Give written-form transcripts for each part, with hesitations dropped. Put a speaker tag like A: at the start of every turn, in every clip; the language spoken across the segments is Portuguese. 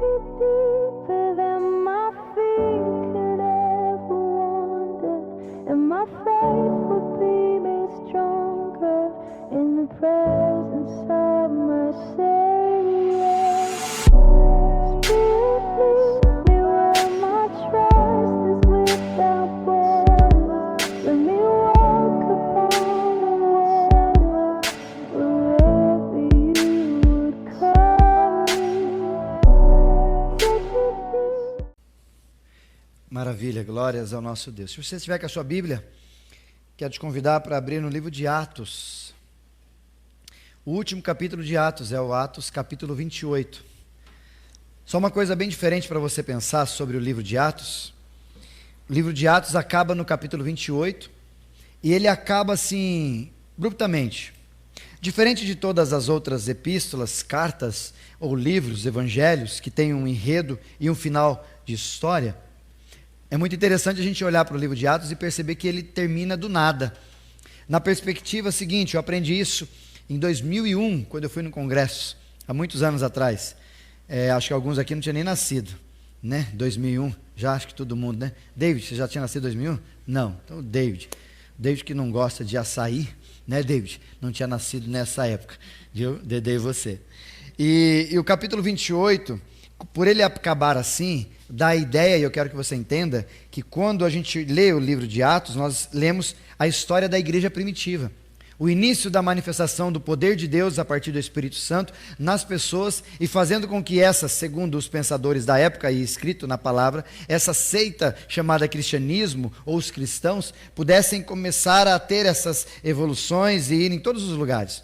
A: deeper than my feet could ever wander, and my faith will be made stronger in the presence of my Savior. Spirit, lead me where my trust is without border. Let me walk upon the water wherever you would call me. Take me.
B: Maravilha, glórias ao nosso Deus. Se você estiver com a sua Bíblia, quero te convidar para abrir no livro de Atos. O último capítulo de Atos é o Atos capítulo 28. Só uma coisa bem diferente para você pensar sobre o livro de Atos. O livro de Atos acaba no capítulo 28 e ele acaba assim, abruptamente. Diferente de todas as outras epístolas, cartas ou livros, evangelhos, que têm um enredo e um final de história, é muito interessante a gente olhar para o livro de Atos e perceber que ele termina do nada. Na perspectiva seguinte, eu aprendi isso em 2001, quando eu fui no congresso, há muitos anos atrás. Acho que alguns aqui não tinham nem nascido, né? 2001, já acho que todo mundo, né? David, você já tinha nascido em 2001? Não, então David que não gosta de açaí, né, David? Não tinha nascido nessa época, viu? Dedei você. E o capítulo 28, por ele acabar assim, dá a ideia, e eu quero que você entenda, que quando a gente lê o livro de Atos, nós lemos a história da igreja primitiva. O início da manifestação do poder de Deus a partir do Espírito Santo nas pessoas e fazendo com que essa, segundo os pensadores da época e escrito na palavra, essa seita chamada cristianismo ou os cristãos pudessem começar a ter essas evoluções e ir em todos os lugares.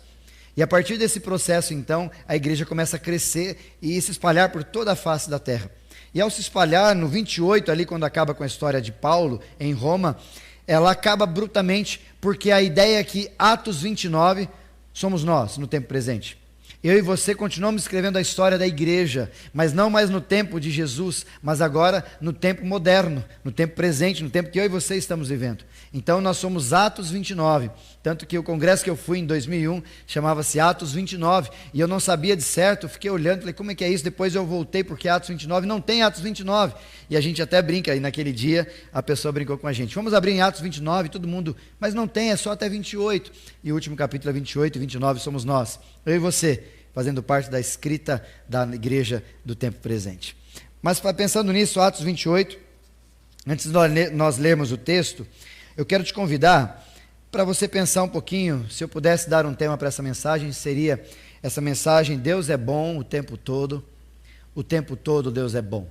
B: E a partir desse processo, então, a igreja começa a crescer e se espalhar por toda a face da terra. E ao se espalhar, no 28, ali quando acaba com a história de Paulo em Roma, ela acaba abruptamente, porque a ideia é que Atos 29 somos nós, no tempo presente. Eu e você continuamos escrevendo a história da igreja, mas não mais no tempo de Jesus, mas agora no tempo moderno, no tempo presente, no tempo que eu e você estamos vivendo. Então nós somos Atos 29, tanto que o congresso que eu fui em 2001 chamava-se Atos 29, e eu não sabia de certo, eu fiquei olhando, falei, como é que é isso? Depois eu voltei, porque Atos 29 não tem Atos 29, e a gente até brinca, e naquele dia a pessoa brincou com a gente, vamos abrir em Atos 29, todo mundo, mas não tem, é só até 28, e o último capítulo é 28 e 29 somos nós, eu e você, fazendo parte da escrita da igreja do tempo presente. Mas pensando nisso, Atos 28, antes de nós lermos o texto, eu quero te convidar para você pensar um pouquinho, se eu pudesse dar um tema para essa mensagem, seria essa mensagem, Deus é bom o tempo todo Deus é bom.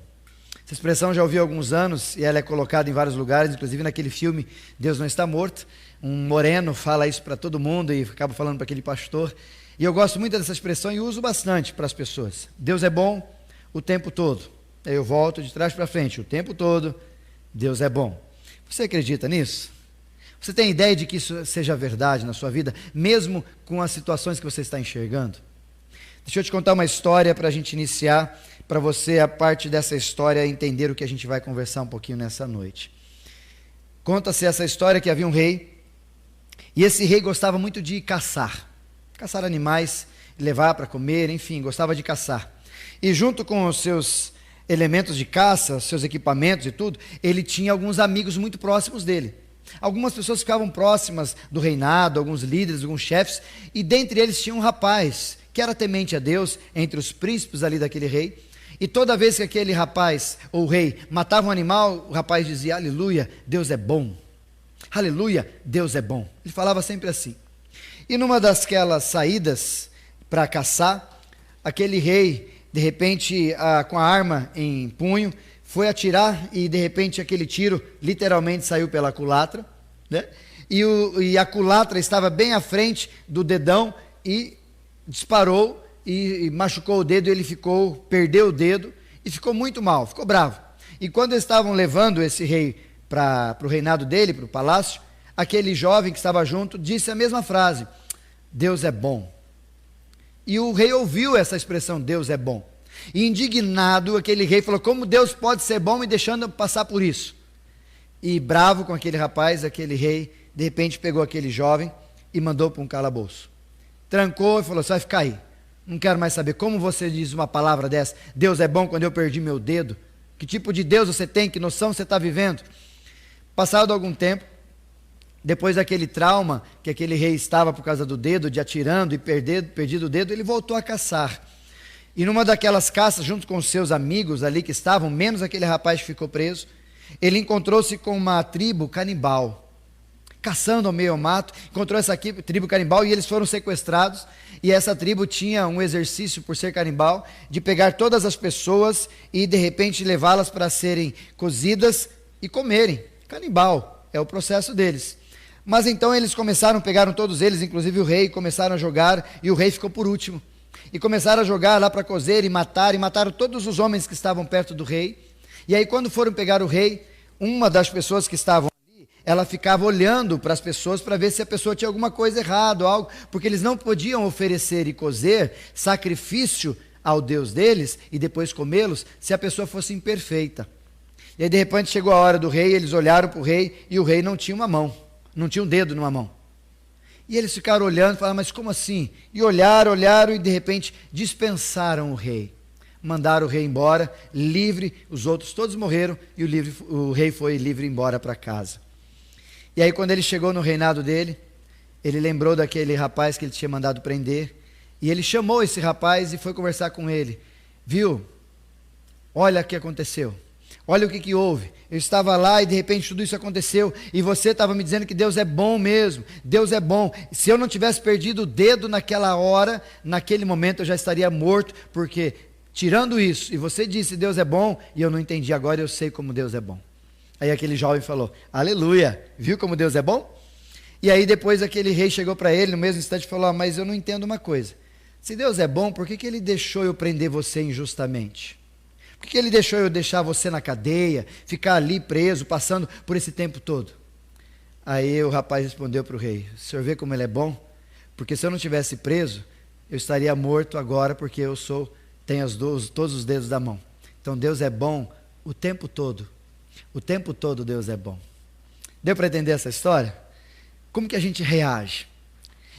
B: Essa expressão já ouvi há alguns anos e ela é colocada em vários lugares, inclusive naquele filme Deus Não Está Morto, um moreno fala isso para todo mundo e acaba falando para aquele pastor, e eu gosto muito dessa expressão e uso bastante para as pessoas. Deus é bom o tempo todo. Aí eu volto de trás para frente, o tempo todo Deus é bom. Você acredita nisso? Você tem ideia de que isso seja verdade na sua vida, mesmo com as situações que você está enxergando? Deixa eu te contar uma história para a gente iniciar, para você, a parte dessa história, entender o que a gente vai conversar um pouquinho nessa noite. Conta-se essa história que havia um rei, e esse rei gostava muito de caçar animais, levar para comer, enfim, gostava de caçar. E junto com os seus elementos de caça, seus equipamentos e tudo, ele tinha alguns amigos muito próximos dele. Algumas pessoas ficavam próximas do reinado, alguns líderes, alguns chefes, e dentre eles tinha um rapaz que era temente a Deus, entre os príncipes ali daquele rei, e toda vez que aquele rapaz, ou rei, matava um animal, o rapaz dizia, aleluia, Deus é bom, aleluia, Deus é bom. Ele falava sempre assim. E numa daquelas saídas para caçar, aquele rei, de repente, com a arma em punho, foi atirar e de repente aquele tiro literalmente saiu pela culatra, né? E a culatra estava bem à frente do dedão e disparou e machucou o dedo, e ele perdeu o dedo e ficou muito mal, ficou bravo. E quando eles estavam levando esse rei para o reinado dele, para o palácio, aquele jovem que estava junto disse a mesma frase, Deus é bom. E o rei ouviu essa expressão, Deus é bom. E indignado, aquele rei falou, como Deus pode ser bom me deixando passar por isso? E bravo com aquele rapaz, aquele rei, de repente pegou aquele jovem e mandou para um calabouço. Trancou e falou, você vai ficar aí. Não quero mais saber. Como você diz uma palavra dessa? Deus é bom quando eu perdi meu dedo? Que tipo de Deus você tem? Que noção você está vivendo? Passado algum tempo, depois daquele trauma que aquele rei estava por causa do dedo, de atirando e perdido o dedo, ele voltou a caçar. E numa daquelas caças, junto com os seus amigos ali que estavam, menos aquele rapaz que ficou preso, ele encontrou-se com uma tribo canibal. Caçando ao meio ao mato, encontrou essa tribo canibal e eles foram sequestrados. E essa tribo tinha um exercício, por ser canibal, de pegar todas as pessoas e de repente levá-las para serem cozidas e comerem. Canibal, é o processo deles. Mas então eles pegaram todos eles, inclusive o rei, começaram a jogar, e o rei ficou por último. E começaram a jogar lá para cozer e mataram todos os homens que estavam perto do rei. E aí quando foram pegar o rei, uma das pessoas que estavam ali, ela ficava olhando para as pessoas para ver se a pessoa tinha alguma coisa errada ou algo, porque eles não podiam oferecer e cozer sacrifício ao Deus deles e depois comê-los se a pessoa fosse imperfeita. E aí de repente chegou a hora do rei, eles olharam para o rei e o rei não tinha uma mão, não tinha um dedo numa mão. E eles ficaram olhando e falaram, mas como assim? E olharam e de repente dispensaram o rei. Mandaram o rei embora, livre, os outros todos morreram e o rei foi livre embora para casa. E aí quando ele chegou no reinado dele, ele lembrou daquele rapaz que ele tinha mandado prender, e ele chamou esse rapaz e foi conversar com ele. Viu? Olha o que aconteceu. Olha o que houve. Eu estava lá e de repente tudo isso aconteceu. E você estava me dizendo que Deus é bom mesmo. Deus é bom. Se eu não tivesse perdido o dedo naquela hora, naquele momento eu já estaria morto. Porque tirando isso, e você disse Deus é bom, e eu não entendi, agora eu sei como Deus é bom. Aí aquele jovem falou, aleluia, viu como Deus é bom? E aí depois aquele rei chegou para ele no mesmo instante e falou, mas eu não entendo uma coisa. Se Deus é bom, por que ele deixou eu prender você injustamente? Por que ele deixou eu deixar você na cadeia, ficar ali preso, passando por esse tempo todo? Aí o rapaz respondeu para o rei, o senhor vê como ele é bom? Porque se eu não tivesse preso, eu estaria morto agora, porque eu tenho todos os dedos da mão. Então Deus é bom o tempo todo. O tempo todo Deus é bom. Deu para entender essa história? Como que a gente reage?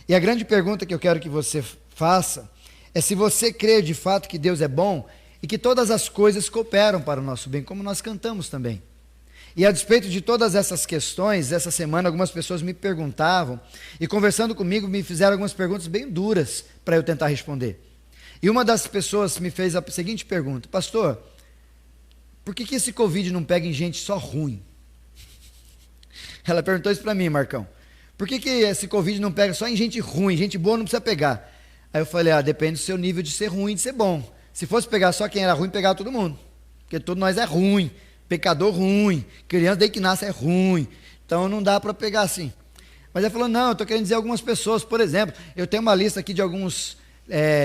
B: E a grande pergunta que eu quero que você faça é se você crê de fato que Deus é bom e que todas as coisas cooperam para o nosso bem, como nós cantamos também. E a despeito de todas essas questões, essa semana algumas pessoas me perguntavam, e conversando comigo me fizeram algumas perguntas bem duras para eu tentar responder. E uma das pessoas me fez a seguinte pergunta, pastor, por que esse Covid não pega em gente só ruim? Ela perguntou isso para mim, Marcão. Por que esse Covid não pega só em gente ruim, gente boa não precisa pegar? Aí eu falei, depende do seu nível de ser ruim e de ser bom. Se fosse pegar só quem era ruim, pegava todo mundo. Porque todos nós é ruim, pecador ruim, criança desde que nasce é ruim. Então não dá para pegar assim. Mas ele falou, não, eu estou querendo dizer algumas pessoas. Por exemplo, eu tenho uma lista aqui de alguns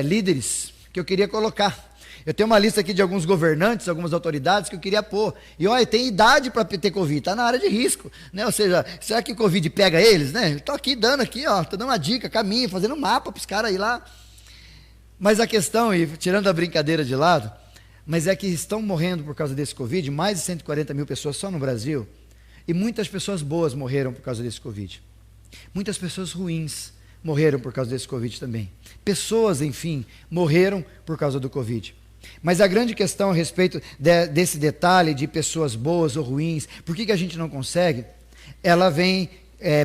B: líderes que eu queria colocar. Eu tenho uma lista aqui de alguns governantes, algumas autoridades que eu queria pôr. E olha, tem idade para ter Covid, está na área de risco. Né? Ou seja, será que o Covid pega eles? Né? Estou aqui dando aqui, estou dando uma dica, caminho, fazendo um mapa para os caras ir lá. Mas a questão, e tirando a brincadeira de lado, mas é que estão morrendo por causa desse Covid, mais de 140 mil pessoas só no Brasil, e muitas pessoas boas morreram por causa desse Covid. Muitas pessoas ruins morreram por causa desse Covid também. Pessoas, enfim, morreram por causa do Covid. Mas a grande questão a respeito desse detalhe de pessoas boas ou ruins, por que a gente não consegue? Ela vem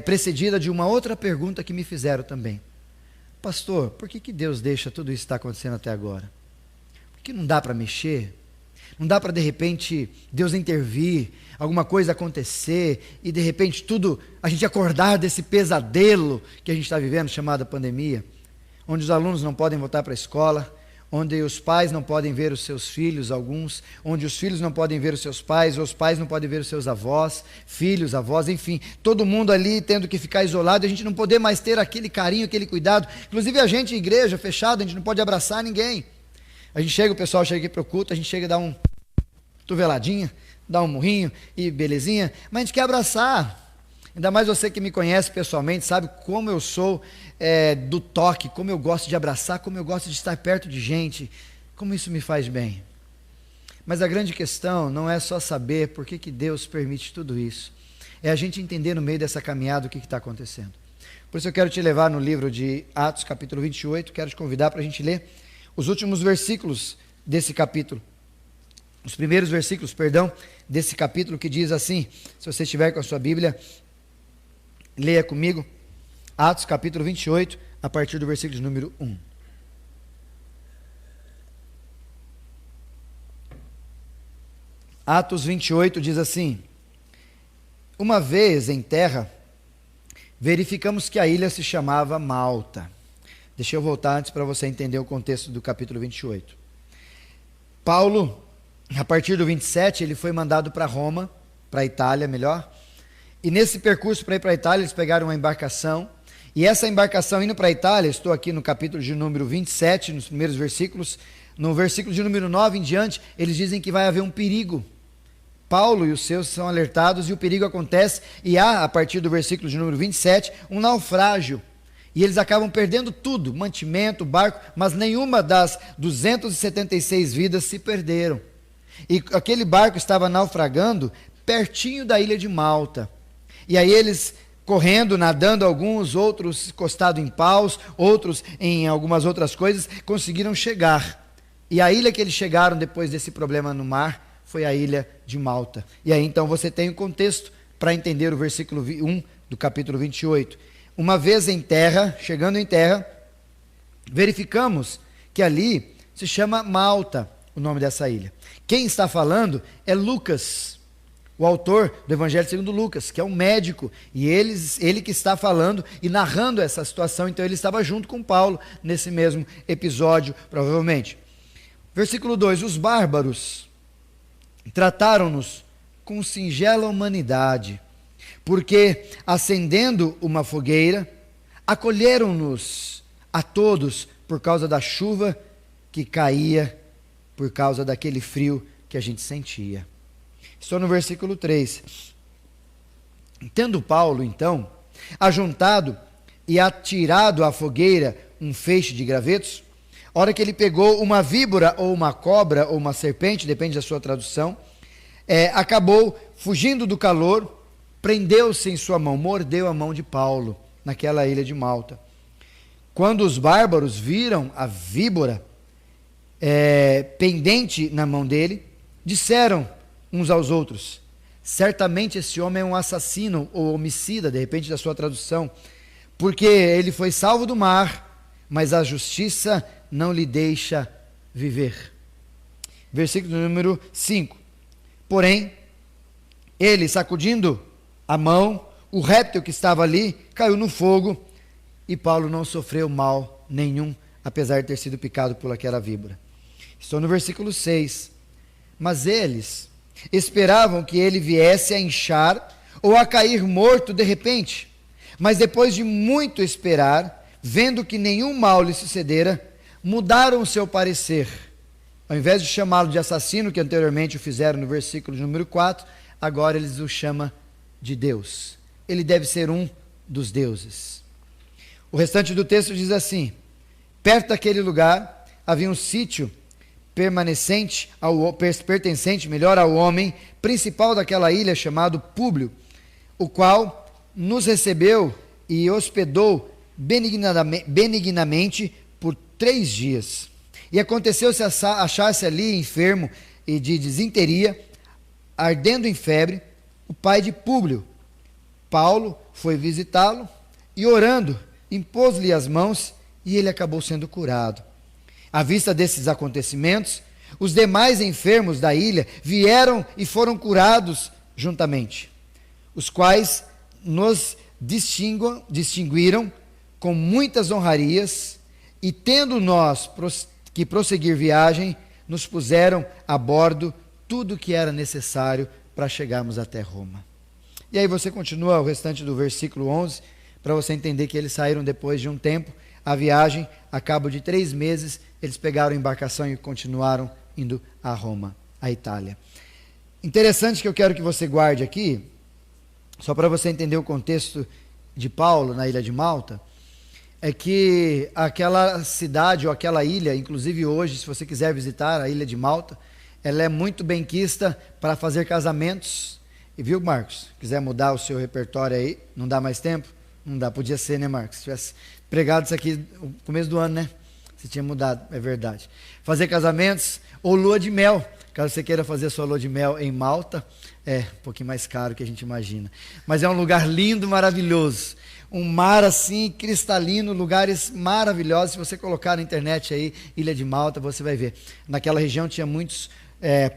B: precedida de uma outra pergunta que me fizeram também. Pastor, por que Deus deixa tudo isso estar acontecendo até agora? Porque não dá para mexer? Não dá para de repente Deus intervir, alguma coisa acontecer e de repente tudo, a gente acordar desse pesadelo que a gente está vivendo, chamado pandemia, onde os alunos não podem voltar para a escola, onde os pais não podem ver os seus filhos, alguns, onde os filhos não podem ver os seus pais, ou os pais não podem ver os seus avós, filhos, avós, enfim, todo mundo ali tendo que ficar isolado, a gente não poder mais ter aquele carinho, aquele cuidado, inclusive a gente, igreja fechada, a gente não pode abraçar ninguém. A gente chega, o pessoal chega aqui para o culto, a gente chega e dá uma cotoveladinha, dá um murrinho e belezinha, mas a gente quer abraçar. Ainda mais você que me conhece pessoalmente, sabe como eu sou do toque, como eu gosto de abraçar, como eu gosto de estar perto de gente, como isso me faz bem. Mas a grande questão não é só saber por que Deus permite tudo isso, é a gente entender no meio dessa caminhada o que está acontecendo. Por isso eu quero te levar no livro de Atos, capítulo 28, quero te convidar para a gente ler os últimos versículos desse capítulo. Os primeiros versículos, perdão, desse capítulo que diz assim, se você estiver com a sua Bíblia, leia comigo, Atos capítulo 28, a partir do versículo de número 1. Atos 28 diz assim: uma vez em terra, verificamos que a ilha se chamava Malta. Deixa eu voltar antes para você entender o contexto do capítulo 28. Paulo, a partir do 27, ele foi mandado para Roma, para a Itália, melhor. E nesse percurso para ir para a Itália, eles pegaram uma embarcação. E essa embarcação indo para a Itália, estou aqui no capítulo de número 27, nos primeiros versículos. No versículo de número 9 em diante, eles dizem que vai haver um perigo. Paulo e os seus são alertados e o perigo acontece. E há, a partir do versículo de número 27, um naufrágio. E eles acabam perdendo tudo, mantimento, barco, mas nenhuma das 276 vidas se perderam. E aquele barco estava naufragando pertinho da ilha de Malta. E aí eles correndo, nadando, alguns, outros encostados em paus, outros em algumas outras coisas, conseguiram chegar. E a ilha que eles chegaram depois desse problema no mar foi a ilha de Malta. E aí então você tem o contexto para entender o versículo 1 do capítulo 28. Uma vez em terra, chegando em terra, verificamos que ali se chama Malta, o nome dessa ilha. Quem está falando é Lucas, o autor do Evangelho segundo Lucas, que é um médico, e ele que está falando e narrando essa situação. Então ele estava junto com Paulo nesse mesmo episódio, provavelmente. Versículo 2: os bárbaros trataram-nos com singela humanidade, porque, acendendo uma fogueira, acolheram-nos a todos por causa da chuva que caía, por causa daquele frio que a gente sentia. Estou no versículo 3. Tendo Paulo, então, ajuntado e atirado à fogueira um feixe de gravetos, a hora que ele pegou uma víbora, ou uma cobra, ou uma serpente, depende da sua tradução, acabou fugindo do calor, prendeu-se em sua mão, mordeu a mão de Paulo, naquela ilha de Malta. Quando os bárbaros viram a víbora pendente na mão dele, disseram uns aos outros: certamente esse homem é um assassino ou homicida, de repente da sua tradução, porque ele foi salvo do mar, mas a justiça não lhe deixa viver. Versículo número 5. Porém, ele, sacudindo a mão, o réptil que estava ali caiu no fogo, e Paulo não sofreu mal nenhum, apesar de ter sido picado por aquela víbora. Estou no versículo 6. Mas eles esperavam que ele viesse a inchar ou a cair morto de repente. Mas depois de muito esperar, vendo que nenhum mal lhe sucedera, mudaram o seu parecer. Ao invés de chamá-lo de assassino, que anteriormente o fizeram no versículo número 4, agora eles o chamam de Deus. Ele deve ser um dos deuses. O restante do texto diz assim: perto daquele lugar havia um sítio pertencente ao homem principal daquela ilha, chamado Públio, o qual nos recebeu e hospedou benignamente por 3 dias. E aconteceu-se achar-se ali enfermo e de disenteria, ardendo em febre, o pai de Públio. Paulo foi visitá-lo e, orando, impôs-lhe as mãos e ele acabou sendo curado. À vista desses acontecimentos, os demais enfermos da ilha vieram e foram curados juntamente, os quais nos distinguiram com muitas honrarias, e tendo nós que prosseguir viagem, nos puseram a bordo tudo o que era necessário para chegarmos até Roma. E aí você continua o restante do versículo 11, para você entender que eles saíram depois de um tempo, a viagem, a cabo de 3 meses, eles pegaram a embarcação e continuaram indo a Roma, a Itália. Interessante que eu quero que você guarde aqui, só para você entender o contexto de Paulo na ilha de Malta, é que aquela cidade ou aquela ilha, inclusive hoje, se você quiser visitar a ilha de Malta, ela é muito benquista para fazer casamentos. E viu, Marcos? Quiser mudar o seu repertório aí, não dá mais tempo? Não dá, podia ser, né, Marcos? Se tivesse pregado isso aqui no começo do ano, né? Você tinha mudado, é verdade. Fazer casamentos ou lua de mel. Caso você queira fazer sua lua de mel em Malta, é um pouquinho mais caro que a gente imagina. Mas é um lugar lindo, maravilhoso. Um mar assim, cristalino, lugares maravilhosos. Se você colocar na internet aí, Ilha de Malta, você vai ver. Naquela região tinha muitos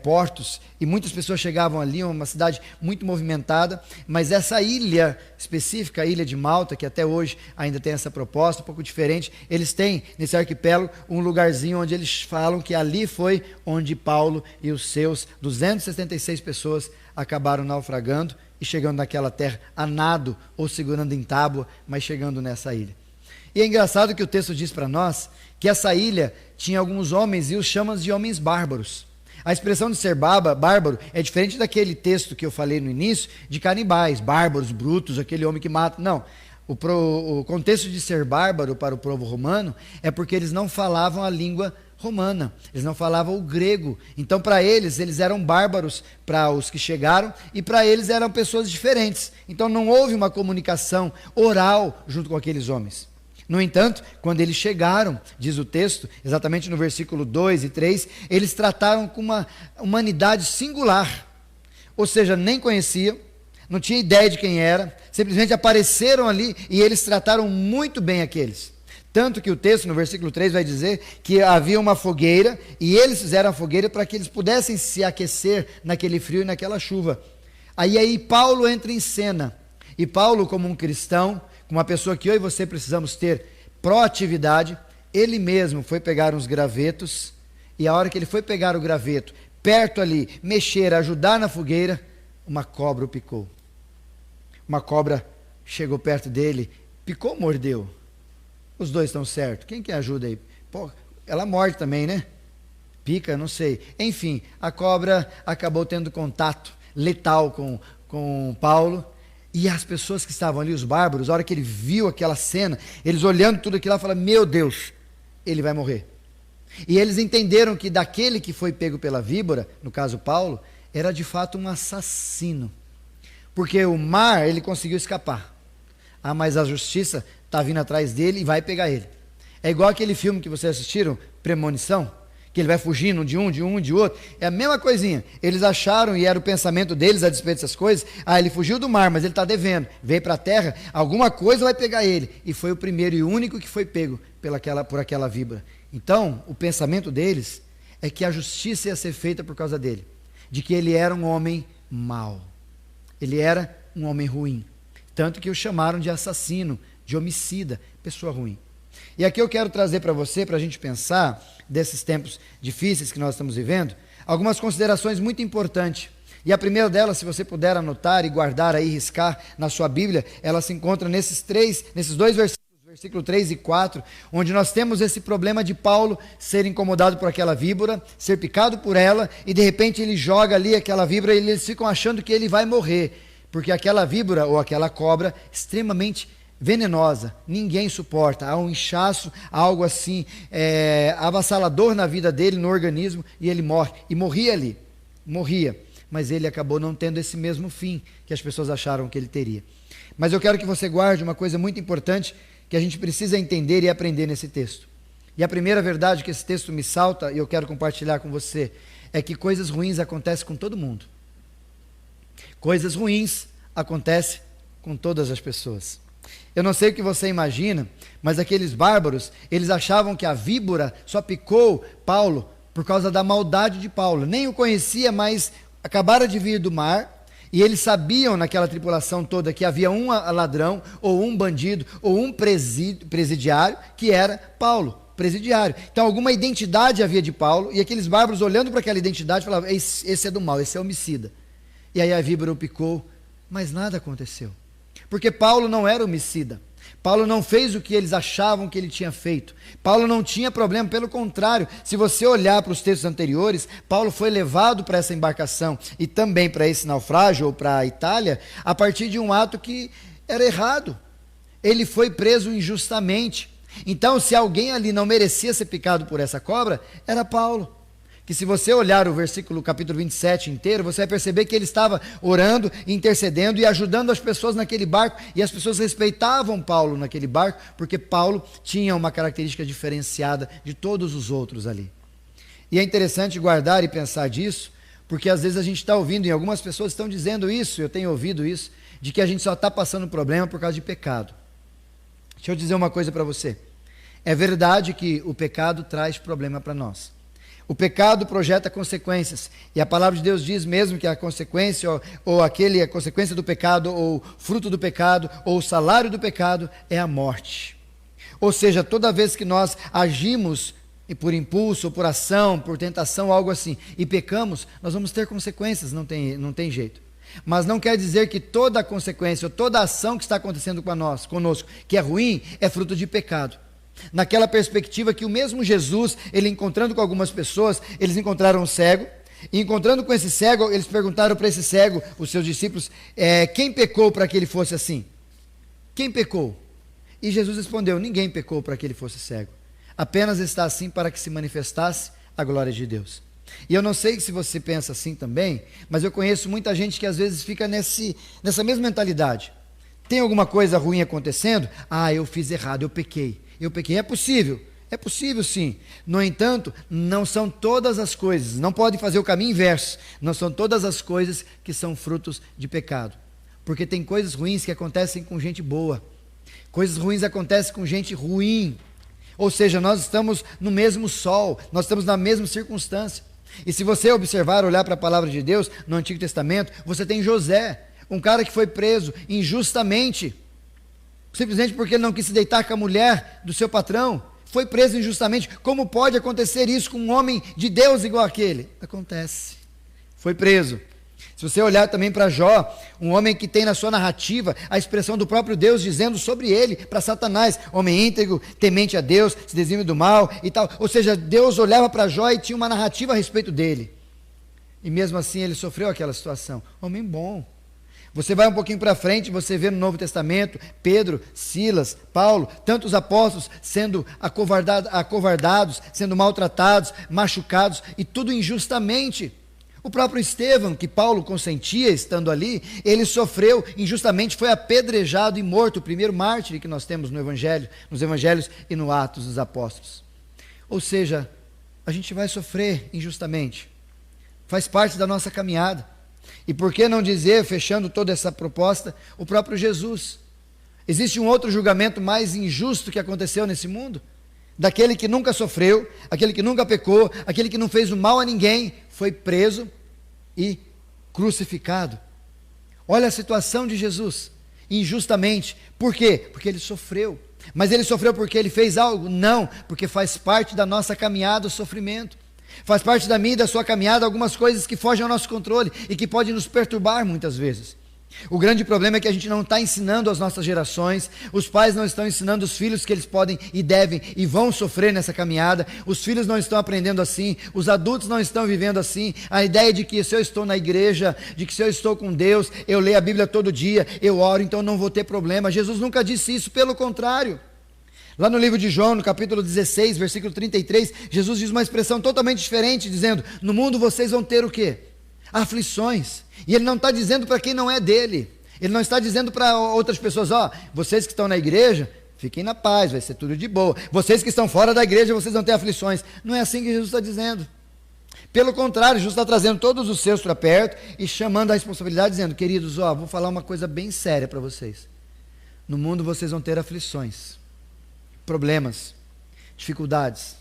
B: portos e muitas pessoas chegavam ali, uma cidade muito movimentada, mas essa ilha específica, a Ilha de Malta, que até hoje ainda tem essa proposta, um pouco diferente, eles têm nesse arquipélago um lugarzinho onde eles falam que ali foi onde Paulo e os seus 276 pessoas acabaram naufragando e chegando naquela terra a nado ou segurando em tábua, mas chegando nessa ilha. E é engraçado que o texto diz para nós que essa ilha tinha alguns homens e os chama de homens bárbaros. A expressão de ser bárbaro é diferente daquele texto que eu falei no início, de canibais, bárbaros, brutos, aquele homem que mata. Não, o contexto de ser bárbaro para o povo romano é porque eles não falavam a língua romana, eles não falavam o grego. Então, para eles eram bárbaros para os que chegaram e para eles eram pessoas diferentes. Então, não houve uma comunicação oral junto com aqueles homens. No entanto, quando eles chegaram, diz o texto, exatamente no versículo 2 e 3, eles trataram com uma humanidade singular. Ou seja, nem conheciam, não tinha ideia de quem era, simplesmente apareceram ali e eles trataram muito bem aqueles. Tanto que o texto, no versículo 3, vai dizer que havia uma fogueira e eles fizeram a fogueira para que eles pudessem se aquecer naquele frio e naquela chuva. Aí Paulo entra em cena. E Paulo, como um cristão, uma pessoa que eu e você precisamos ter proatividade, ele mesmo foi pegar uns gravetos, e a hora que ele foi pegar o graveto, perto ali, mexer, ajudar na fogueira, uma cobra o picou. Uma cobra chegou perto dele, picou ou mordeu? Os dois estão certos. Quem que ajuda aí? Pô, ela morde também, né? Pica, não sei. Enfim, a cobra acabou tendo contato letal com Paulo. E as pessoas que estavam ali, os bárbaros, a hora que ele viu aquela cena, eles olhando tudo aquilo lá, falaram, meu Deus, ele vai morrer. E eles entenderam que daquele que foi pego pela víbora, no caso Paulo, era de fato um assassino. Porque o mar, ele conseguiu escapar. Ah, mas a justiça está vindo atrás dele e vai pegar ele. É igual aquele filme que vocês assistiram, Premonição, que ele vai fugindo de um, de outro. É a mesma coisinha. Eles acharam, e era o pensamento deles a despeito dessas coisas, ele fugiu do mar, mas ele está devendo. Veio para a terra, alguma coisa vai pegar ele. E foi o primeiro e único que foi pego por aquela víbora. Então, o pensamento deles é que a justiça ia ser feita por causa dele. De que ele era um homem mau. Ele era um homem ruim. Tanto que o chamaram de assassino, de homicida, pessoa ruim. E aqui eu quero trazer para você, para a gente pensar, desses tempos difíceis que nós estamos vivendo, algumas considerações muito importantes. E a primeira delas, se você puder anotar e guardar aí, riscar na sua Bíblia, ela se encontra nesses dois versículos, versículo 3 e 4, onde nós temos esse problema de Paulo ser incomodado por aquela víbora, ser picado por ela, e de repente ele joga ali aquela víbora e eles ficam achando que ele vai morrer, porque aquela víbora ou aquela cobra extremamente venenosa, ninguém suporta, há um inchaço, algo assim, avassalador na vida dele, no organismo, e ele morre, e morria, mas ele acabou não tendo esse mesmo fim que as pessoas acharam que ele teria. Mas eu quero que você guarde uma coisa muito importante, que a gente precisa entender e aprender nesse texto, e a primeira verdade que esse texto me salta, e eu quero compartilhar com você, é que coisas ruins acontecem com todo mundo, coisas ruins acontecem com todas as pessoas. Eu não sei o que você imagina, mas aqueles bárbaros, eles achavam que a víbora só picou Paulo por causa da maldade de Paulo. Nem o conhecia, mas acabaram de vir do mar, e eles sabiam naquela tripulação toda que havia um ladrão, ou um bandido, ou um presidiário, que era Paulo, presidiário. Então alguma identidade havia de Paulo, e aqueles bárbaros olhando para aquela identidade falavam, esse é do mal, esse é homicida. E aí a víbora o picou, mas nada aconteceu. Porque Paulo não era homicida. Paulo não fez o que eles achavam que ele tinha feito. Paulo não tinha problema, pelo contrário, se você olhar para os textos anteriores, Paulo foi levado para essa embarcação e também para esse naufrágio ou para a Itália, a partir de um ato que era errado. Ele foi preso injustamente. Então, se alguém ali não merecia ser picado por essa cobra, era Paulo. que se você olhar o versículo capítulo 27 inteiro, você vai perceber que ele estava orando, intercedendo e ajudando as pessoas naquele barco, e as pessoas respeitavam Paulo naquele barco, porque Paulo tinha uma característica diferenciada de todos os outros ali. E é interessante guardar e pensar disso, porque às vezes a gente está ouvindo, e algumas pessoas estão dizendo isso, eu tenho ouvido isso, de que a gente só está passando problema por causa de pecado. Deixa eu dizer uma coisa para você. É verdade que o pecado traz problema para nós. O pecado projeta consequências, e a palavra de Deus diz mesmo que a consequência, a consequência do pecado, ou fruto do pecado, ou o salário do pecado é a morte. Ou seja, toda vez que nós agimos por impulso, ou por ação, por tentação, algo assim, e pecamos, nós vamos ter consequências, não tem jeito. Mas não quer dizer que toda a consequência, ou toda a ação que está acontecendo conosco, que é ruim, é fruto de pecado. Naquela perspectiva que o mesmo Jesus, ele encontrando com algumas pessoas, eles encontraram um cego, e encontrando com esse cego, eles perguntaram para esse cego, os seus discípulos, quem pecou para que ele fosse assim? Quem pecou? E Jesus respondeu, ninguém pecou para que ele fosse cego, apenas está assim para que se manifestasse a glória de Deus. E eu não sei se você pensa assim também, mas eu conheço muita gente que às vezes fica nessa mesma mentalidade. Tem alguma coisa ruim acontecendo? Eu fiz errado, eu pequei. É possível sim. No entanto, não são todas as coisas, não pode fazer o caminho inverso, não são todas as coisas que são frutos de pecado. Porque tem coisas ruins que acontecem com gente boa, coisas ruins acontecem com gente ruim. Ou seja, nós estamos no mesmo sol, nós estamos na mesma circunstância. E se você observar, olhar para a palavra de Deus, no Antigo Testamento, você tem José, um cara que foi preso injustamente, simplesmente porque ele não quis se deitar com a mulher do seu patrão, foi preso injustamente. Como pode acontecer isso com um homem de Deus igual aquele? Acontece, foi preso. Se você olhar também para Jó, um homem que tem na sua narrativa a expressão do próprio Deus dizendo sobre ele, para Satanás, homem íntegro, temente a Deus, se desvia do mal e tal. Ou seja, Deus olhava para Jó e tinha uma narrativa a respeito dele. E mesmo assim ele sofreu aquela situação. Homem bom. Você vai um pouquinho para frente, você vê no Novo Testamento, Pedro, Silas, Paulo, tantos apóstolos sendo acovardados, sendo maltratados, machucados, e tudo injustamente. O próprio Estevão, que Paulo consentia estando ali, ele sofreu injustamente, foi apedrejado e morto, o primeiro mártir que nós temos no Evangelho, nos Evangelhos e no Atos dos Apóstolos. Ou seja, a gente vai sofrer injustamente, faz parte da nossa caminhada. E por que não dizer, fechando toda essa proposta, o próprio Jesus? Existe um outro julgamento mais injusto que aconteceu nesse mundo? Daquele que nunca sofreu, aquele que nunca pecou, aquele que não fez o mal a ninguém, foi preso e crucificado. Olha a situação de Jesus, injustamente. Por quê? Porque ele sofreu. Mas ele sofreu porque ele fez algo? Não, porque faz parte da nossa caminhada o sofrimento. Faz parte da minha e da sua caminhada algumas coisas que fogem ao nosso controle e que podem nos perturbar muitas vezes. O grande problema é que a gente não está ensinando as nossas gerações, os pais não estão ensinando os filhos que eles podem e devem e vão sofrer nessa caminhada, os filhos não estão aprendendo assim, os adultos não estão vivendo assim, a ideia de que se eu estou na igreja, de que se eu estou com Deus, eu leio a Bíblia todo dia, eu oro, então não vou ter problema. Jesus nunca disse isso, pelo contrário. Lá no livro de João, no capítulo 16, versículo 33, Jesus diz uma expressão totalmente diferente, dizendo, no mundo vocês vão ter o quê? Aflições. E ele não está dizendo para quem não é dele, ele não está dizendo para outras pessoas, vocês que estão na igreja, fiquem na paz, vai ser tudo de boa, vocês que estão fora da igreja, vocês vão ter aflições. Não é assim que Jesus está dizendo. Pelo contrário, Jesus está trazendo todos os seus para perto e chamando a responsabilidade, dizendo, queridos, vou falar uma coisa bem séria para vocês. No mundo vocês vão ter aflições, problemas, dificuldades,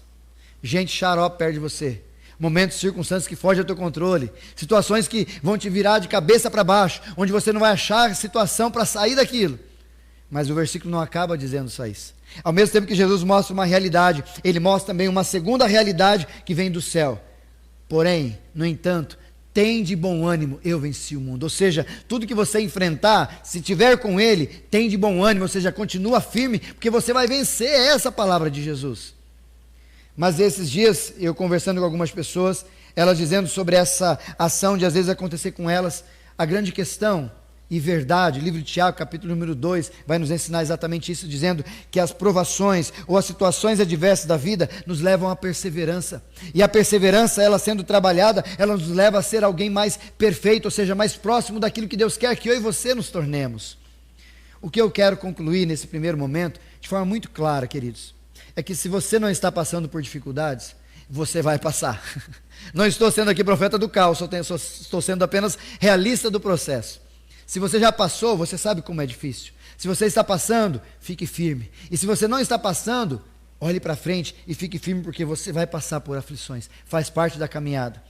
B: gente xarope perto de você, momentos, circunstâncias que fogem ao teu controle, situações que vão te virar de cabeça para baixo, onde você não vai achar situação para sair daquilo. Mas o versículo não acaba dizendo só isso. Ao mesmo tempo que Jesus mostra uma realidade, ele mostra também uma segunda realidade que vem do céu. Porém, no entanto, tem de bom ânimo, eu venci o mundo. Ou seja, tudo que você enfrentar, se tiver com ele, tem de bom ânimo, ou seja, continua firme, porque você vai vencer. É essa a palavra de Jesus. Mas esses dias, eu conversando com algumas pessoas, elas dizendo sobre essa ação de às vezes acontecer com elas, a grande questão e verdade. O livro de Tiago, capítulo número 2, vai nos ensinar exatamente isso, dizendo que as provações ou as situações adversas da vida nos levam à perseverança. E a perseverança, ela sendo trabalhada, ela nos leva a ser alguém mais perfeito, ou seja, mais próximo daquilo que Deus quer que eu e você nos tornemos. O que eu quero concluir nesse primeiro momento, de forma muito clara, queridos, é que se você não está passando por dificuldades, você vai passar. Não estou sendo aqui profeta do caos, estou sendo apenas realista do processo. Se você já passou, você sabe como é difícil. Se você está passando, fique firme. E se você não está passando, olhe para frente e fique firme, porque você vai passar por aflições. Faz parte da caminhada.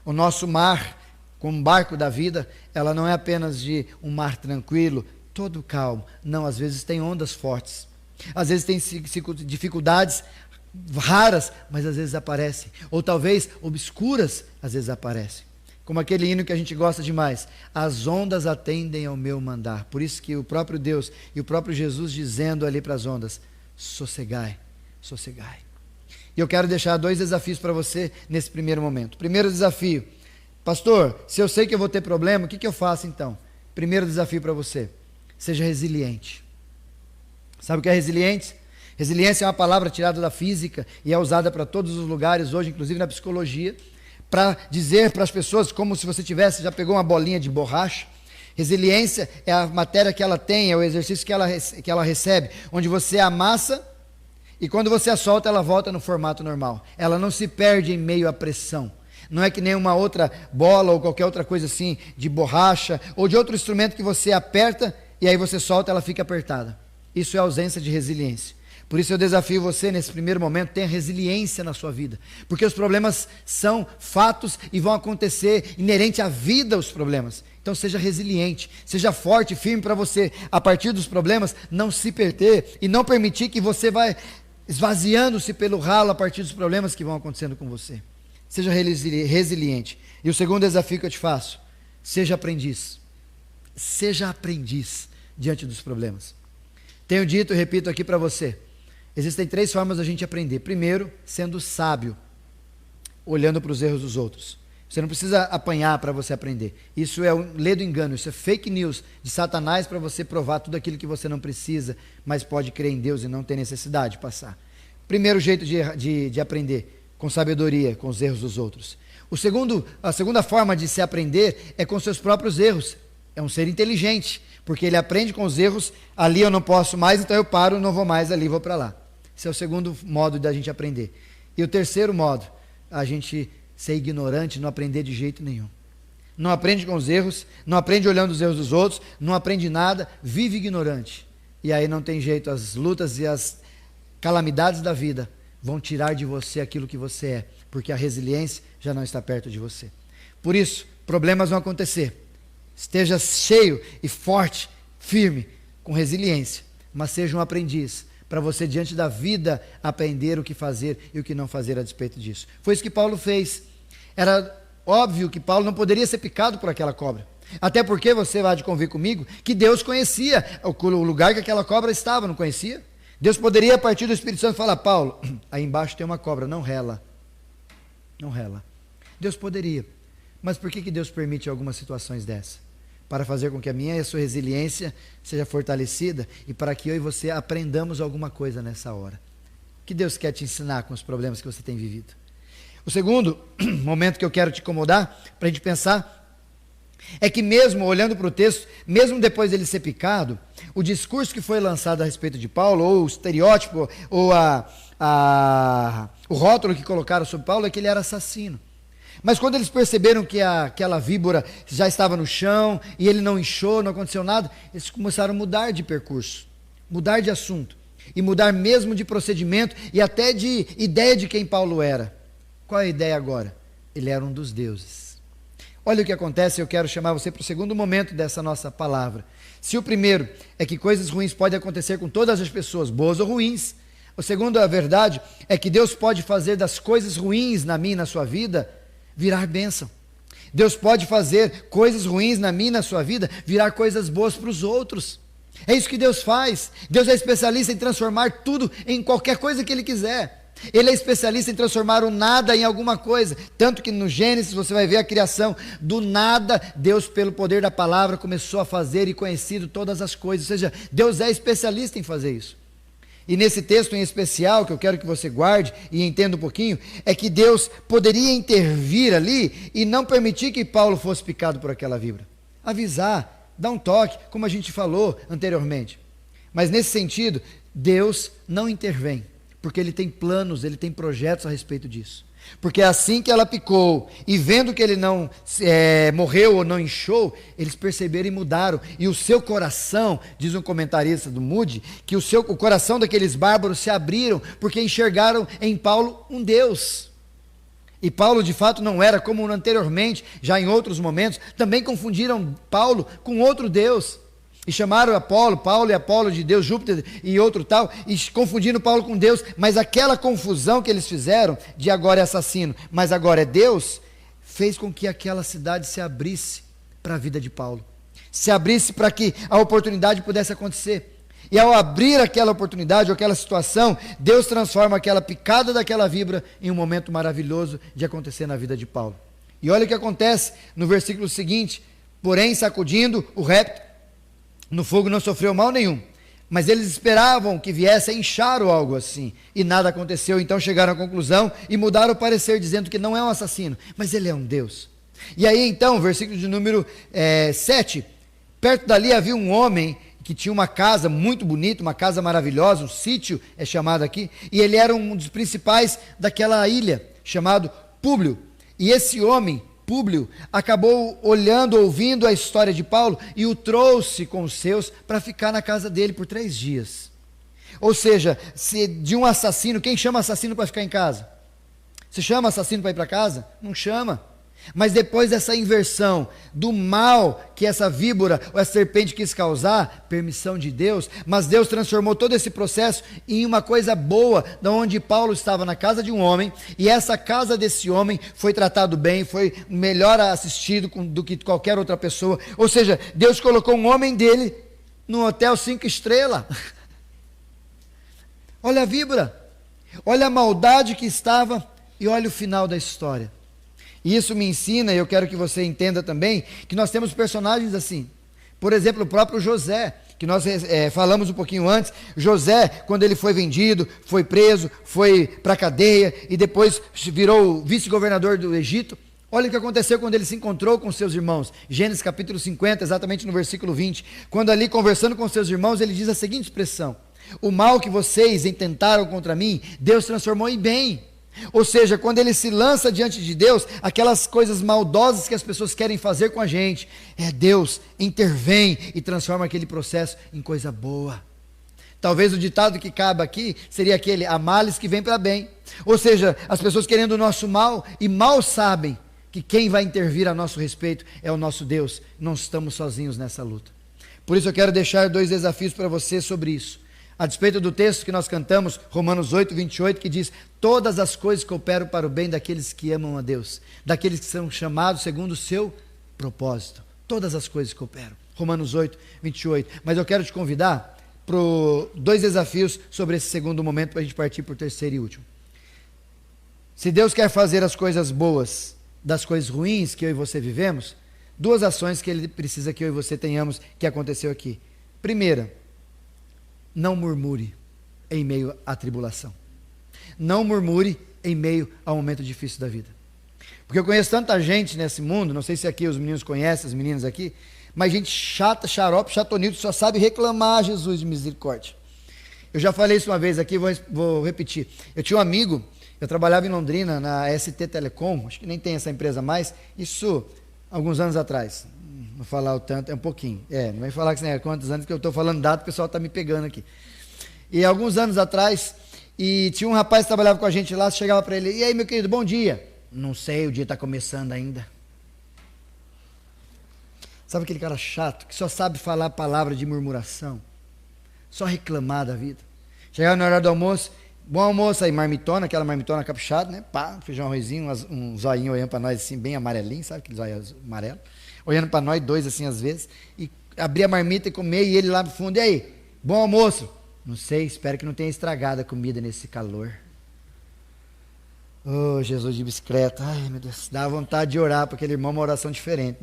B: O nosso mar, como barco da vida, ela não é apenas de um mar tranquilo, todo calmo. Não, às vezes tem ondas fortes. Às vezes tem dificuldades raras, mas às vezes aparecem. Ou talvez obscuras, às vezes aparecem. Como aquele hino que a gente gosta demais. As ondas atendem ao meu mandar. Por isso que o próprio Deus e o próprio Jesus dizendo ali para as ondas, sossegai, sossegai. E eu quero deixar 2 desafios para você nesse primeiro momento. Primeiro desafio, pastor, se eu sei que eu vou ter problema, o que eu faço então? Primeiro desafio para você, seja resiliente. Sabe o que é resiliente? Resiliência é uma palavra tirada da física e é usada para todos os lugares hoje, inclusive na psicologia, para dizer para as pessoas como se você já pegou uma bolinha de borracha. Resiliência é a matéria que ela tem, é o exercício que ela recebe, onde você amassa e quando você a solta, ela volta no formato normal. Ela não se perde em meio à pressão. Não é que nem uma outra bola ou qualquer outra coisa assim, de borracha ou de outro instrumento que você aperta e aí você solta, ela fica apertada. Isso é ausência de resiliência. Por isso eu desafio você nesse primeiro momento, tenha resiliência na sua vida, porque os problemas são fatos e vão acontecer, inerente à vida os problemas. Então seja resiliente, seja forte, firme para você, a partir dos problemas, não se perder e não permitir que você vá esvaziando-se pelo ralo a partir dos problemas que vão acontecendo com você. Seja resiliente. E o segundo desafio que eu te faço, seja aprendiz diante dos problemas. Tenho dito e repito aqui para você, existem 3 formas da gente aprender. Primeiro, sendo sábio, olhando para os erros dos outros. Você não precisa apanhar para você aprender. Isso é um ledo engano, isso é fake news de Satanás para você provar tudo aquilo que você não precisa, mas pode crer em Deus e não ter necessidade de passar. Primeiro jeito de aprender, com sabedoria, com os erros dos outros. A segunda forma de se aprender é com seus próprios erros. É um ser inteligente, porque ele aprende com os erros. Ali eu não posso mais, então eu paro, não vou mais ali, vou para lá. Esse é o segundo modo da gente aprender. E o terceiro modo, a gente ser ignorante, não aprender de jeito nenhum. Não aprende com os erros, não aprende olhando os erros dos outros, não aprende nada, vive ignorante. E aí não tem jeito, as lutas e as calamidades da vida vão tirar de você aquilo que você é, porque a resiliência já não está perto de você. Por isso, problemas vão acontecer. Esteja cheio e forte, firme, com resiliência, mas seja um aprendiz, para você diante da vida aprender o que fazer e o que não fazer a despeito disso. Foi isso que Paulo fez. Era óbvio que Paulo não poderia ser picado por aquela cobra, até porque você vai de convir comigo que Deus conhecia o lugar que aquela cobra estava, não conhecia? Deus poderia a partir do Espírito Santo falar, Paulo, aí embaixo tem uma cobra, não rela, não rela. Deus poderia, mas por que Deus permite algumas situações dessas? Para fazer com que a minha e a sua resiliência seja fortalecida e para que eu e você aprendamos alguma coisa nessa hora. O que Deus quer te ensinar com os problemas que você tem vivido? O segundo momento que eu quero te incomodar, para a gente pensar, é que mesmo olhando para o texto, mesmo depois dele ser picado, o discurso que foi lançado a respeito de Paulo, ou o estereótipo, ou o rótulo que colocaram sobre Paulo é que ele era assassino. Mas quando eles perceberam que aquela víbora já estava no chão e ele não inchou, não aconteceu nada, eles começaram a mudar de percurso, mudar de assunto e mudar mesmo de procedimento e até de ideia de quem Paulo era. Qual é a ideia agora? Ele era um dos deuses. Olha o que acontece, eu quero chamar você para o segundo momento dessa nossa palavra. Se o primeiro é que coisas ruins podem acontecer com todas as pessoas, boas ou ruins, o segundo, a verdade, é que Deus pode fazer das coisas ruins na minha e na sua vida virar bênção. Deus pode fazer coisas ruins na minha e na sua vida virar coisas boas para os outros. É isso que Deus faz. Deus é especialista em transformar tudo em qualquer coisa que Ele quiser. Ele é especialista em transformar o nada em alguma coisa, tanto que no Gênesis você vai ver a criação, do nada, Deus pelo poder da palavra começou a fazer e conhecido todas as coisas, ou seja, Deus é especialista em fazer isso. E nesse texto em especial, que eu quero que você guarde e entenda um pouquinho, é que Deus poderia intervir ali e não permitir que Paulo fosse picado por aquela víbora. Avisar, dar um toque, como a gente falou anteriormente. Mas nesse sentido, Deus não intervém, porque Ele tem planos, Ele tem projetos a respeito disso. Porque assim que ela picou, e vendo que ele não morreu ou não inchou, eles perceberam e mudaram. E o seu coração, diz um comentarista do Moody, que o coração daqueles bárbaros se abriram, porque enxergaram em Paulo um Deus. E Paulo de fato não era como anteriormente, já em outros momentos, também confundiram Paulo com outro Deus. E chamaram Paulo e Apolo de Deus, Júpiter e outro tal, e confundindo Paulo com Deus, mas aquela confusão que eles fizeram, de agora é assassino, mas agora é Deus, fez com que aquela cidade se abrisse para a vida de Paulo, se abrisse para que a oportunidade pudesse acontecer. E ao abrir aquela oportunidade, ou aquela situação, Deus transforma aquela picada daquela víbora em um momento maravilhoso de acontecer na vida de Paulo. E olha o que acontece no versículo seguinte: porém sacudindo o réptil, no fogo não sofreu mal nenhum, mas eles esperavam que viesse a inchar ou algo assim, e nada aconteceu. Então chegaram à conclusão e mudaram o parecer, dizendo que não é um assassino, mas ele é um Deus. E aí então, versículo de número 7, perto dali havia um homem que tinha uma casa muito bonita, uma casa maravilhosa, um sítio é chamado aqui, e ele era um dos principais daquela ilha, chamado Públio. E esse homem, Públio, acabou olhando, ouvindo a história de Paulo e o trouxe com os seus para ficar na casa dele por 3 dias. Ou seja, se de um assassino, quem chama assassino para ficar em casa? Você chama assassino para ir para casa? Não chama. Mas depois dessa inversão do mal que essa víbora ou essa serpente quis causar, permissão de Deus, mas Deus transformou todo esse processo em uma coisa boa, da onde Paulo estava na casa de um homem, e essa casa desse homem foi tratado bem, foi melhor assistido do que qualquer outra pessoa. Ou seja, Deus colocou um homem dele num hotel 5 estrelas. Olha a víbora, olha a maldade que estava e olha o final da história. E isso me ensina, e eu quero que você entenda também, que nós temos personagens assim. Por exemplo, o próprio José, que nós falamos um pouquinho antes. José, quando ele foi vendido, foi preso, foi para a cadeia, e depois virou vice-governador do Egito. Olha o que aconteceu quando ele se encontrou com seus irmãos. Gênesis capítulo 50, exatamente no versículo 20. Quando ali conversando com seus irmãos, ele diz a seguinte expressão: o mal que vocês intentaram contra mim, Deus transformou em bem. Ou seja, quando ele se lança diante de Deus, aquelas coisas maldosas que as pessoas querem fazer com a gente, Deus intervém e transforma aquele processo em coisa boa. Talvez o ditado que cabe aqui seria aquele: há males que vêm para bem. Ou seja, as pessoas querendo o nosso mal e mal sabem que quem vai intervir a nosso respeito é o nosso Deus. Não estamos sozinhos nessa luta. Por isso eu quero deixar 2 desafios para você sobre isso. A despeito do texto que nós cantamos, Romanos 8, 28, que diz: todas as coisas cooperam para o bem daqueles que amam a Deus, daqueles que são chamados segundo o seu propósito. Todas as coisas cooperam. Romanos 8, 28. Mas eu quero te convidar para 2 desafios sobre esse segundo momento, para a gente partir para o terceiro e último. Se Deus quer fazer as coisas boas das coisas ruins que eu e você vivemos, 2 ações que Ele precisa que eu e você tenhamos, que aconteceu aqui. Primeira, não murmure em meio à tribulação. Não murmure em meio ao momento difícil da vida. Porque eu conheço tanta gente nesse mundo, não sei se aqui os meninos conhecem, as meninas aqui, mas gente chata, xarope, chatonildo, só sabe reclamar, Jesus de misericórdia. Eu já falei isso uma vez aqui, vou repetir. Eu tinha um amigo, eu trabalhava em Londrina, na ST Telecom, acho que nem tem essa empresa mais, isso alguns anos atrás. Não falar o tanto, é um pouquinho. Não vai falar que é quantos anos, que eu estou falando dado, o pessoal está me pegando aqui. E alguns anos atrás, e tinha um rapaz que trabalhava com a gente lá, chegava para ele: e aí, meu querido, bom dia. Não sei, o dia está começando ainda. Sabe aquele cara chato, que só sabe falar palavra de murmuração, só reclamar da vida. Chegava na hora do almoço: bom almoço aí, marmitona, aquela marmitona caprichada, né? Pá, feijão, arrozinho, um zoinho olhando para nós assim, bem amarelinho, sabe aquele zóio amarelo? Olhando para nós, 2 assim às vezes, e abria a marmita e comia, e ele lá no fundo: e aí, bom almoço? Não sei, espero que não tenha estragado a comida nesse calor. Oh, Jesus de bicicleta. Ai, meu Deus, dá vontade de orar para aquele irmão, uma oração diferente.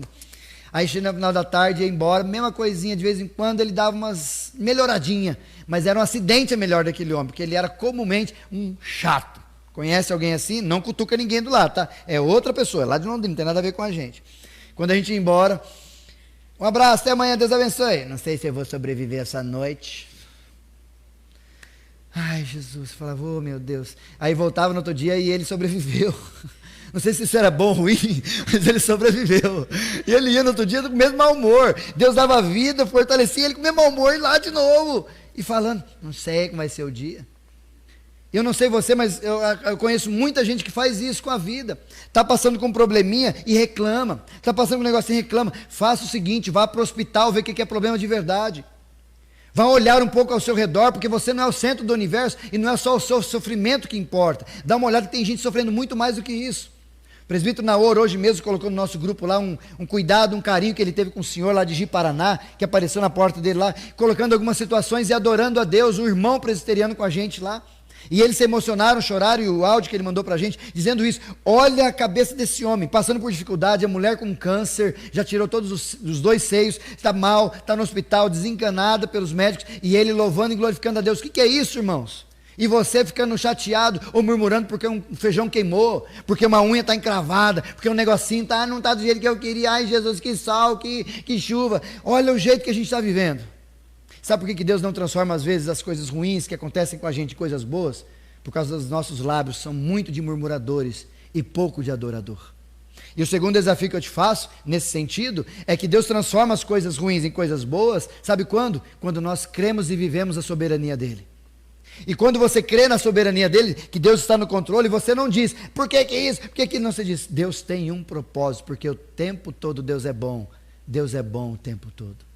B: Aí chega no final da tarde, ia embora, mesma coisinha, de vez em quando ele dava umas melhoradinhas, mas era um acidente melhor daquele homem, porque ele era comumente um chato. Conhece alguém assim? Não cutuca ninguém do lado, tá? É outra pessoa, é lá de Londrina, não tem nada a ver com a gente. Quando a gente ia embora, um abraço, até amanhã, Deus abençoe. Não sei se eu vou sobreviver essa noite. Ai, Jesus, falava, oh meu Deus. Aí voltava no outro dia e ele sobreviveu. Não sei se isso era bom ou ruim, mas ele sobreviveu. E ele ia no outro dia com o mesmo mau humor. Deus dava vida, fortalecia ele com o mesmo mau humor e lá de novo. E falando, não sei como vai ser o dia. Eu não sei você, mas eu conheço muita gente que faz isso com a vida. Está passando com um probleminha e reclama. Está passando com um negocinho e reclama. Faça o seguinte, vá para o hospital ver o que é problema de verdade. Vá olhar um pouco ao seu redor, porque você não é o centro do universo e não é só o seu sofrimento que importa. Dá uma olhada que tem gente sofrendo muito mais do que isso. O presbítero Naor hoje mesmo colocou no nosso grupo lá um cuidado, um carinho que ele teve com o senhor lá de Ji-Paraná, que apareceu na porta dele lá, colocando algumas situações e adorando a Deus, o irmão presbiteriano com a gente lá. E eles se emocionaram, choraram, e o áudio que ele mandou para a gente, dizendo isso, olha a cabeça desse homem, passando por dificuldade, a mulher com câncer, já tirou todos os 2 seios, está mal, está no hospital, desencanada pelos médicos, e ele louvando e glorificando a Deus. O que é isso, irmãos? E você ficando chateado ou murmurando porque um feijão queimou, porque uma unha está encravada, porque um negocinho não está do jeito que eu queria. Ai, Jesus, que sol, que chuva. Olha o jeito que a gente está vivendo. Sabe por que Deus não transforma às vezes as coisas ruins que acontecem com a gente em coisas boas? Por causa dos nossos lábios, são muito de murmuradores e pouco de adorador. E o segundo desafio que eu te faço, nesse sentido, é que Deus transforma as coisas ruins em coisas boas, sabe quando? Quando nós cremos e vivemos a soberania dEle. E quando você crê na soberania dEle, que Deus está no controle, você não diz, por que isso? Por que não? Você diz, Deus tem um propósito, porque o tempo todo Deus é bom o tempo todo.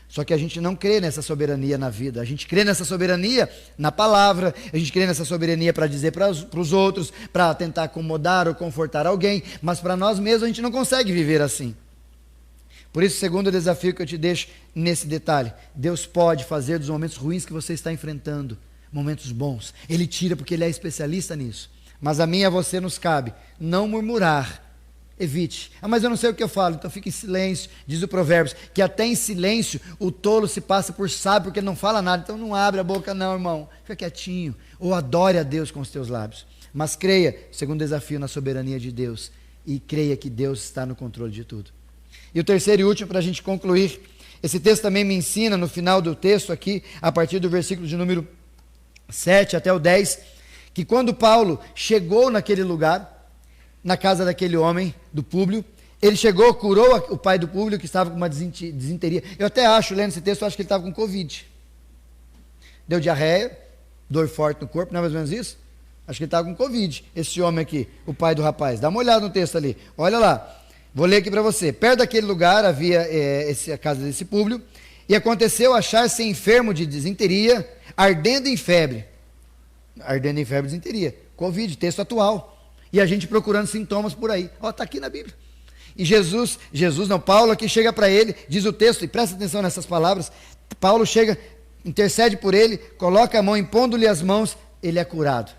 B: Só que a gente não crê nessa soberania na vida, a gente crê nessa soberania na palavra, a gente crê nessa soberania para dizer para os outros, para tentar acomodar ou confortar alguém, mas para nós mesmos a gente não consegue viver assim. Por isso, o segundo desafio que eu te deixo nesse detalhe, Deus pode fazer dos momentos ruins que você está enfrentando, momentos bons. Ele tira porque Ele é especialista nisso. Mas a mim e a você nos cabe não murmurar. Evite. Ah, mas eu não sei o que eu falo, então fique em silêncio. Diz o Provérbios, que até em silêncio o tolo se passa por sábio, porque ele não fala nada. Então não abre a boca não, irmão. Fica quietinho. Ou adore a Deus com os teus lábios. Mas creia, segundo desafio, na soberania de Deus. E creia que Deus está no controle de tudo. E o terceiro e último, para a gente concluir. Esse texto também me ensina, no final do texto aqui, a partir do versículo de número 7 até o 10, que quando Paulo chegou naquele lugar, na casa daquele homem, do Públio, ele chegou, curou o pai do Públio, que estava com uma disenteria. Eu até acho, lendo esse texto, eu acho que ele estava com Covid. Deu diarreia, dor forte no corpo, não é mais ou menos isso? Acho que ele estava com Covid, esse homem aqui, o pai do rapaz. Dá uma olhada no texto ali, olha lá, vou ler aqui para você. Perto daquele lugar havia a casa desse Públio, e aconteceu achar-se enfermo de disenteria, ardendo em febre e disenteria, Covid, texto atual. E a gente procurando sintomas por aí. Ó, está aqui na Bíblia. E Paulo aqui chega para ele, diz o texto, e presta atenção nessas palavras, Paulo chega, intercede por ele, coloca a mão, impondo-lhe as mãos, ele é curado.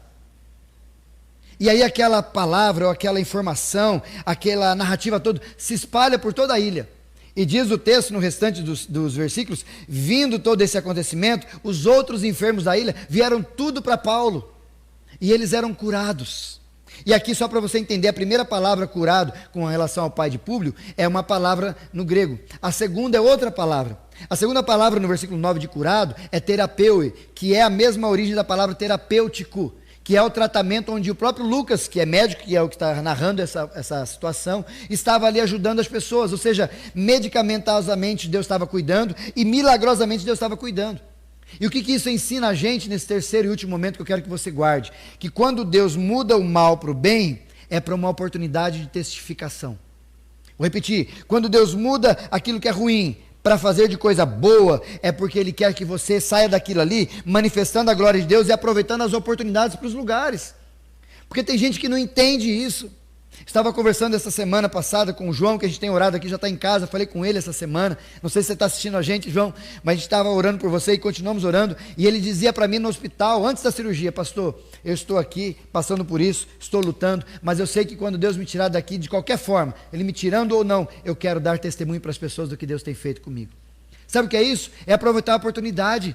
B: E aí aquela palavra, ou aquela informação, aquela narrativa toda, se espalha por toda a ilha. E diz o texto no restante dos versículos, vindo todo esse acontecimento, os outros enfermos da ilha vieram tudo para Paulo. E eles eram curados. E aqui, só para você entender, a primeira palavra curado com relação ao pai de Públio é uma palavra no grego. A segunda é outra palavra. A segunda palavra no versículo 9 de curado é terapeue, que é a mesma origem da palavra terapêutico, que é o tratamento onde o próprio Lucas, que é médico, que é o que está narrando essa situação, estava ali ajudando as pessoas. Ou seja, medicamentosamente Deus estava cuidando e milagrosamente Deus estava cuidando. E o que isso ensina a gente nesse terceiro e último momento que eu quero que você guarde? Que quando Deus muda o mal para o bem, é para uma oportunidade de testificação. Vou repetir, quando Deus muda aquilo que é ruim para fazer de coisa boa, é porque Ele quer que você saia daquilo ali, manifestando a glória de Deus e aproveitando as oportunidades para os lugares. Porque tem gente que não entende isso. Estava conversando essa semana passada com o João, que a gente tem orado aqui, já está em casa, falei com ele essa semana, não sei se você está assistindo a gente, João, mas a gente estava orando por você e continuamos orando, e ele dizia para mim no hospital, antes da cirurgia: pastor, eu estou aqui passando por isso, estou lutando, mas eu sei que quando Deus me tirar daqui, de qualquer forma, Ele me tirando ou não, eu quero dar testemunho para as pessoas do que Deus tem feito comigo. Sabe o que é isso? É aproveitar a oportunidade.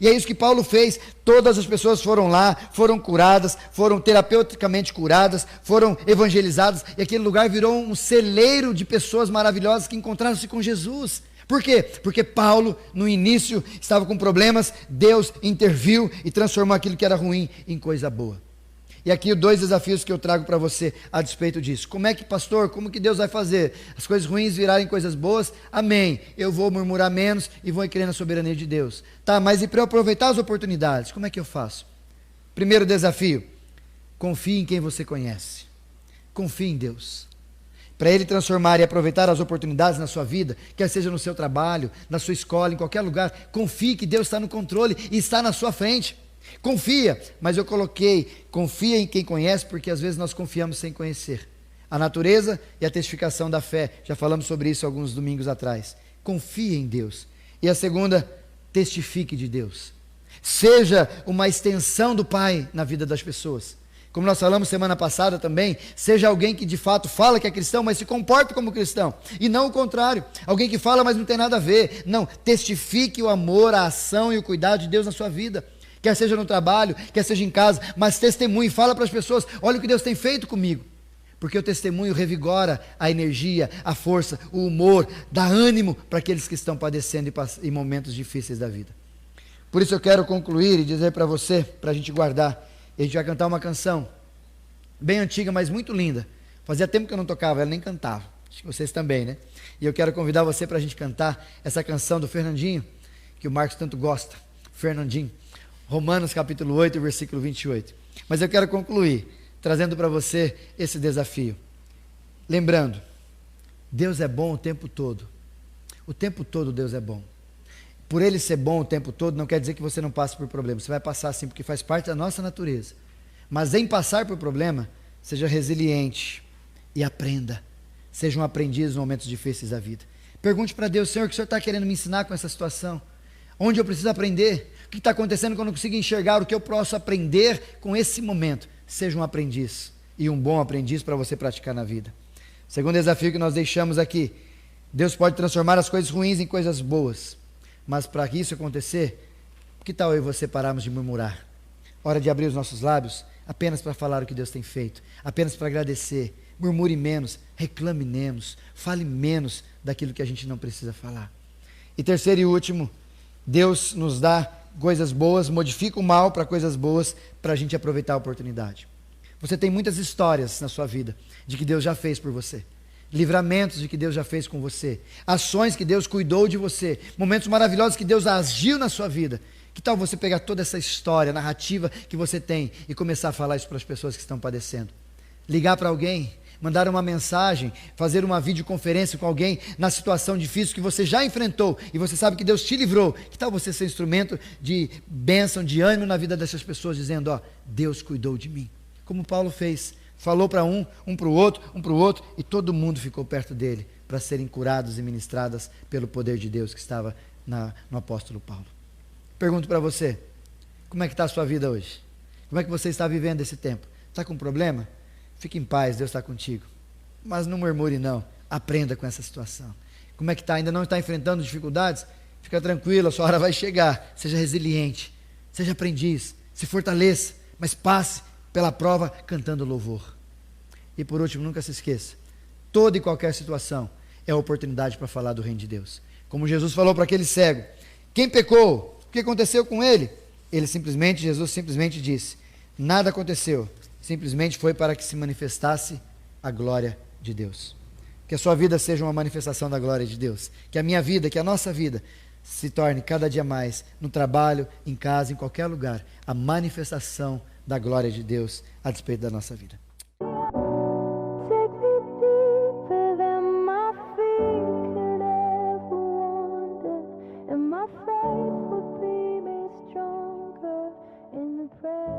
B: E é isso que Paulo fez. Todas as pessoas foram lá, foram curadas, foram terapeuticamente curadas, foram evangelizadas, e aquele lugar virou um celeiro de pessoas maravilhosas que encontraram-se com Jesus. Por quê? Porque Paulo, no início, estava com problemas, Deus interviu e transformou aquilo que era ruim em coisa boa. E aqui 2 desafios que eu trago para você a despeito disso. Como é que, pastor, como que Deus vai fazer as coisas ruins virarem coisas boas? Amém. Eu vou murmurar menos e vou crer na soberania de Deus. Tá, mas e para eu aproveitar as oportunidades, como é que eu faço? Primeiro desafio: confie em quem você conhece. Confie em Deus. Para Ele transformar e aproveitar as oportunidades na sua vida, quer seja no seu trabalho, na sua escola, em qualquer lugar, confie que Deus está no controle e está na sua frente. Confia, mas eu coloquei, confia em quem conhece, porque às vezes nós confiamos sem conhecer. A natureza e a testificação da fé, já falamos sobre isso alguns domingos atrás. Confia em Deus. E a segunda, testifique de Deus. Seja uma extensão do Pai na vida das pessoas. Como nós falamos semana passada também, seja alguém que de fato fala que é cristão, mas se comporta como cristão, e não o contrário, alguém que fala, mas não tem nada a ver. Não, testifique o amor, a ação e o cuidado de Deus na sua vida. Quer seja no trabalho, quer seja em casa, mas testemunhe, fala para as pessoas: olha o que Deus tem feito comigo, porque o testemunho revigora a energia, a força, o humor, dá ânimo para aqueles que estão padecendo em momentos difíceis da vida. Por isso eu quero concluir e dizer para você, para a gente guardar, e a gente vai cantar uma canção, bem antiga, mas muito linda. Fazia tempo que eu não tocava, ela nem cantava, acho que vocês também, né? E eu quero convidar você para a gente cantar essa canção do Fernandinho, que o Marcos tanto gosta, Fernandinho. Romanos capítulo 8, versículo 28. Mas eu quero concluir trazendo para você esse desafio. Lembrando, Deus é bom o tempo todo. O tempo todo Deus é bom. Por Ele ser bom o tempo todo, não quer dizer que você não passe por problemas. Você vai passar sim, porque faz parte da nossa natureza. Mas em passar por problema, seja resiliente e aprenda. Seja um aprendiz nos momentos difíceis da vida. Pergunte para Deus: Senhor, o que o Senhor está querendo me ensinar com essa situação? Onde eu preciso aprender? O que está acontecendo que eu não consigo enxergar? O que eu posso aprender com esse momento? Seja um aprendiz, e um bom aprendiz para você praticar na vida. Segundo desafio que nós deixamos aqui: Deus pode transformar as coisas ruins em coisas boas, mas para que isso acontecer, que tal eu e você pararmos de murmurar? Hora de abrir os nossos lábios apenas para falar o que Deus tem feito, apenas para agradecer. Murmure menos, reclame menos, fale menos daquilo que a gente não precisa falar. E terceiro e último, Deus nos dá coisas boas, modifica o mal para coisas boas, para a gente aproveitar a oportunidade. Você tem muitas histórias na sua vida de que Deus já fez por você, livramentos de que Deus já fez com você, ações que Deus cuidou de você, momentos maravilhosos que Deus agiu na sua vida. Que tal você pegar toda essa história, narrativa que você tem e começar a falar isso para as pessoas que estão padecendo? Ligar para alguém, mandar uma mensagem, fazer uma videoconferência com alguém na situação difícil que você já enfrentou e você sabe que Deus te livrou. Que tal você ser instrumento de bênção, de ânimo na vida dessas pessoas, dizendo: ó, Deus cuidou de mim, como Paulo fez, falou para um para o outro, e todo mundo ficou perto dele para serem curados e ministradas pelo poder de Deus que estava no apóstolo Paulo. Pergunto para você: como é que está a sua vida hoje? Como é que você está vivendo esse tempo? Está com problema? Fique em paz, Deus está contigo. Mas não murmure não, aprenda com essa situação. Como é que está? Ainda não está enfrentando dificuldades? Fica tranquilo, a sua hora vai chegar. Seja resiliente, seja aprendiz, se fortaleça, mas passe pela prova cantando louvor. E por último, nunca se esqueça, toda e qualquer situação é a oportunidade para falar do reino de Deus. Como Jesus falou para aquele cego: quem pecou? O que aconteceu com ele? Jesus simplesmente disse: nada aconteceu. Simplesmente foi para que se manifestasse a glória de Deus. Que a sua vida seja uma manifestação da glória de Deus. Que a minha vida, que a nossa vida se torne cada dia mais, no trabalho, em casa, em qualquer lugar, a manifestação da glória de Deus a despeito da nossa vida.
A: Take me deeper than my feet could ever wander, and my faith will be made stronger in the presence